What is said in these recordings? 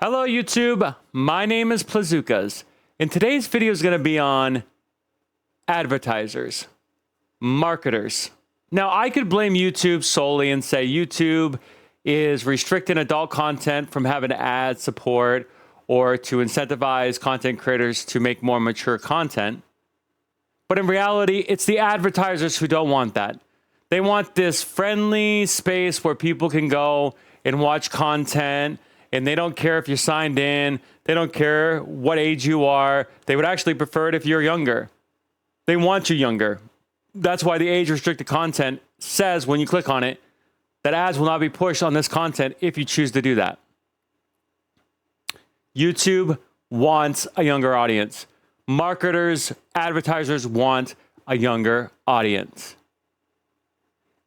Hello YouTube, my name is Plazukas, and today's video is going to be on advertisers, marketers. Now I could blame YouTube solely and say YouTube is restricting adult content from having ad support or to incentivize content creators to make more mature content. But in reality, it's the advertisers who don't want that. They want this friendly space where people can go and watch content. And they don't care if you're signed in. They don't care what age you are. They would actually prefer it if you're younger. They want you younger. That's why the age-restricted content says when you click on it that ads will not be pushed on this content if you choose to do that. YouTube wants a younger audience. Marketers, advertisers want a younger audience.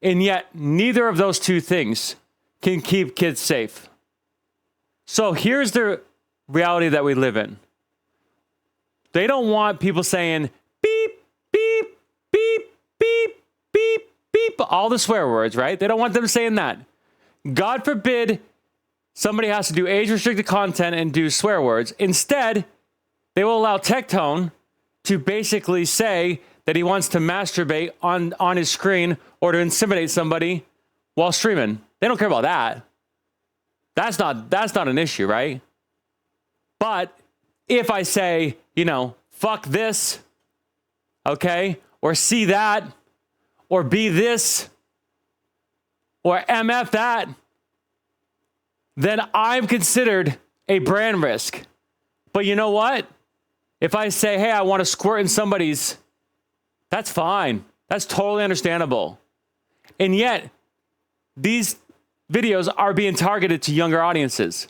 And yet, neither of those two things can keep kids safe. So here's the reality that we live in. They don't want people saying beep, beep, beep, beep, beep, beep, all the swear words, right? They don't want them saying that. God forbid somebody has to do age-restricted content and do swear words. Instead, they will allow Tectone to basically say that he wants to masturbate on his screen or to inseminate somebody while streaming. They don't care about that. That's not an issue, right? But if I say, fuck this, okay, or see that, or be this, or MF that, then I'm considered a brand risk. But you know what? If I say, hey, I want to squirt in somebody's, that's fine. That's totally understandable. And yet, these videos are being targeted to younger audiences.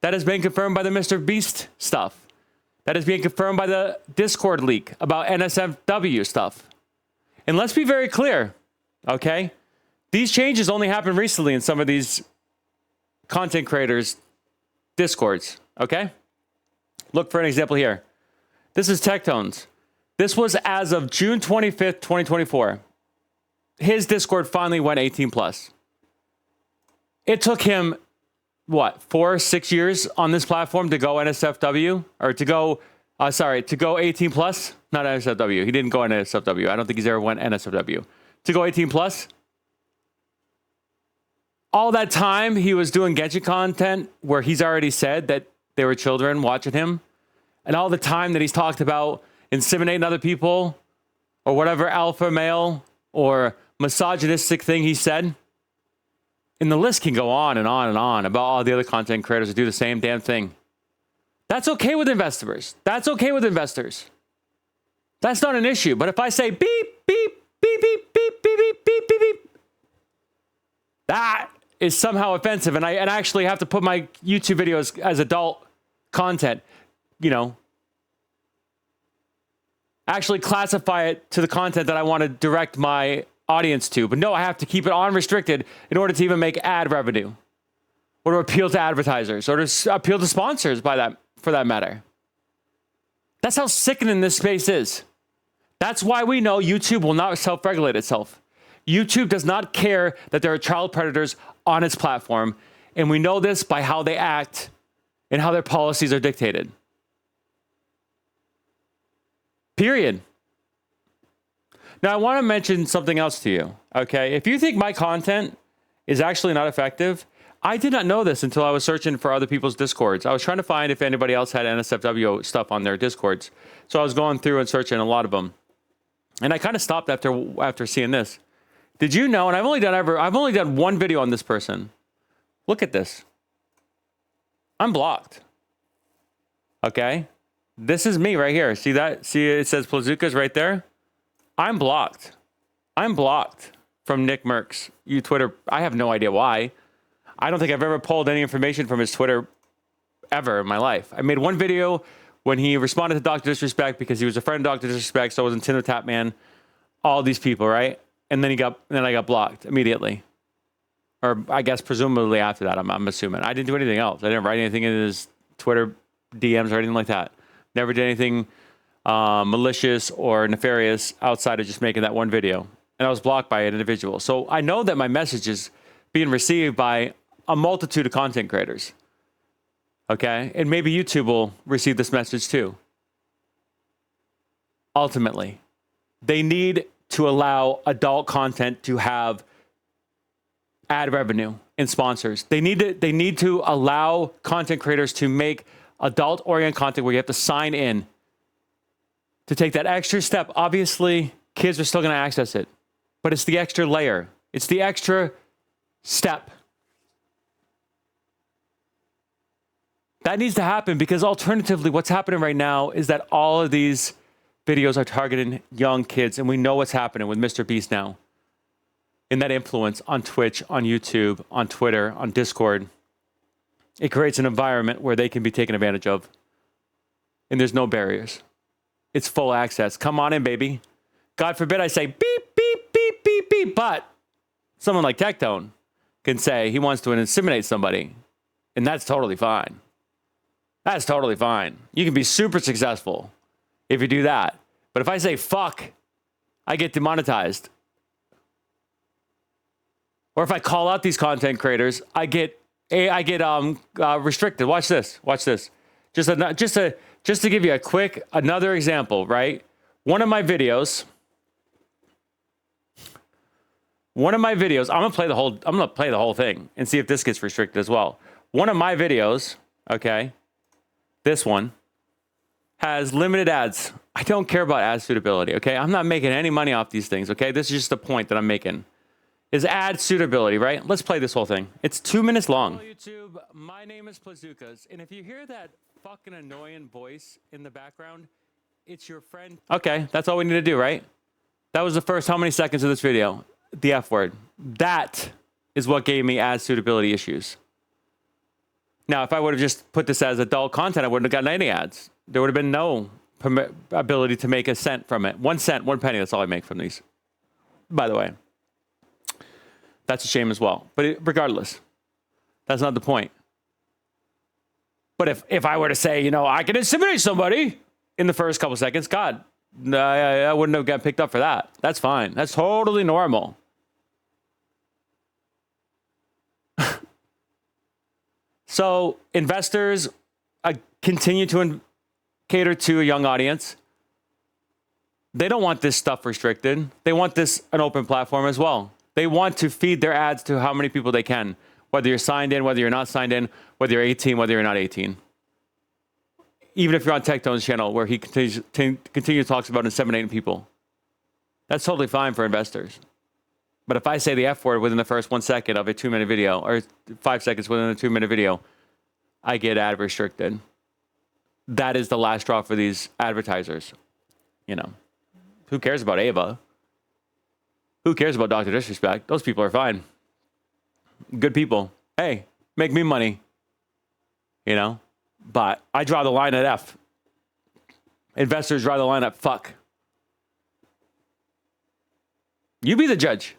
That has been confirmed by the Mr. Beast stuff. That is being confirmed by the Discord leak about NSFW stuff. And let's be very clear, okay? These changes only happened recently in some of these content creators' Discords, okay? Look for an example here. This is Tectone's. This was as of June 25th, 2024. His Discord finally went 18 plus. It took him, 4-6 years on this platform to go NSFW, or to go 18 plus? Not NSFW. He didn't go NSFW. I don't think he's ever went NSFW. To go 18 plus? All that time he was doing Genshin content where he's already said that there were children watching him. And all the time that he's talked about inseminating other people or whatever alpha male or misogynistic thing he said. And the list can go on and on and on about all the other content creators who do the same damn thing. That's okay with investors. That's okay with investors. That's not an issue. But if I say beep, beep, beep, beep, beep, beep, beep, beep, beep, beep, that is somehow offensive. And I actually have to put my YouTube videos as adult content, actually classify it to the content that I want to direct my audience to. But no, I have to keep it unrestricted in order to even make ad revenue or to appeal to advertisers or to appeal to sponsors for that matter. That's how sickening this space is. That's why we know YouTube will not self-regulate itself. YouTube does not care that there are child predators on its platform. And we know this by how they act and how their policies are dictated. Period. Now, I want to mention something else to you, okay? If you think my content is actually not effective, I did not know this until I was searching for other people's Discords. I was trying to find if anybody else had NSFW stuff on their Discords. So I was going through and searching a lot of them. And I kind of stopped after seeing this. Did you know, and I've only done one video on this person. Look at this. I'm blocked. Okay? This is me right here. See that? See it says Plazukas right there? I'm blocked. I'm blocked from Nick Merckx. Twitter. I have no idea why. I don't think I've ever pulled any information from his Twitter ever in my life. I made one video when he responded to Dr. Disrespect because he was a friend of Dr. Disrespect, so I was in Tinder Tap Man. All these people, right? And then I got blocked immediately. Or I guess presumably after that, I'm assuming. I didn't do anything else. I didn't write anything in his Twitter DMs or anything like that. Never did anything malicious or nefarious outside of just making that one video. And I was blocked by an individual. So I know that my message is being received by a multitude of content creators. Okay? And maybe YouTube will receive this message too. Ultimately, they need to allow adult content to have ad revenue and sponsors. They need to allow content creators to make adult-oriented content where you have to sign in to take that extra step. Obviously, kids are still going to access it, but it's the extra layer. It's the extra step. That needs to happen, because alternatively, what's happening right now is that all of these videos are targeting young kids, and we know what's happening with Mr. Beast now. And that influence on Twitch, on YouTube, on Twitter, on Discord, it creates an environment where they can be taken advantage of. And there's no barriers. It's full access. Come on in, baby. God forbid I say beep, beep, beep, beep, beep, but someone like Tectone can say he wants to inseminate somebody, and that's totally fine. That's totally fine. You can be super successful if you do that. But if I say fuck, I get demonetized. Or if I call out these content creators, I get restricted. Watch this. Watch this. Just to give you a quick another example, right? One of my videos. I'm gonna play the whole thing and see if this gets restricted as well. One of my videos, okay, this one has limited ads. I don't care about ad suitability, okay? I'm not making any money off these things, okay? This is just the point that I'm making. Is ad suitability, right? Let's play this whole thing. It's 2 minutes long. Hello, YouTube. My name is Plazookas, and if you hear that fucking annoying voice in the background, it's your friend. Okay, that's all we need to do, right? That was the first how many seconds of this video? The F word. That is what gave me ad suitability issues. Now, if I would have just put this as adult content, I wouldn't have gotten any ads. There would have been no ability to make a cent from it. 1 cent, 1 penny, that's all I make from these. By the way, that's a shame as well. But regardless, that's not the point. But if I were to say, you know, I can inseminate somebody in the first couple seconds, God, I wouldn't have got picked up for that. That's fine. That's totally normal. So investors continue to cater to a young audience. They don't want this stuff restricted. They want this an open platform as well. They want to feed their ads to how many people they can, whether you're signed in, whether you're not signed in, whether you're 18, whether you're not 18. Even if you're on Tectone's channel, where he continues talks about inseminating people. That's totally fine for investors. But if I say the F word within the first 1 second of a 2-minute video, or 5 seconds within a 2-minute video, I get ad restricted. That is the last straw for these advertisers. You know, who cares about Ava? Who cares about Dr. Disrespect? Those people are fine. Good people. Hey, make me money. You know? But I draw the line at F. Investors draw the line at fuck. You be the judge.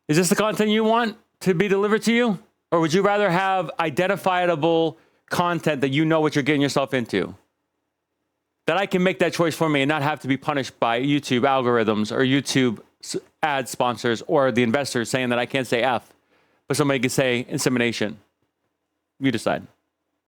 Is this the content you want to be delivered to you? Or would you rather have identifiable content that you know what you're getting yourself into? That I can make that choice for me and not have to be punished by YouTube algorithms or YouTube ad sponsors or the investors saying that I can't say F, but somebody can say insemination. You decide.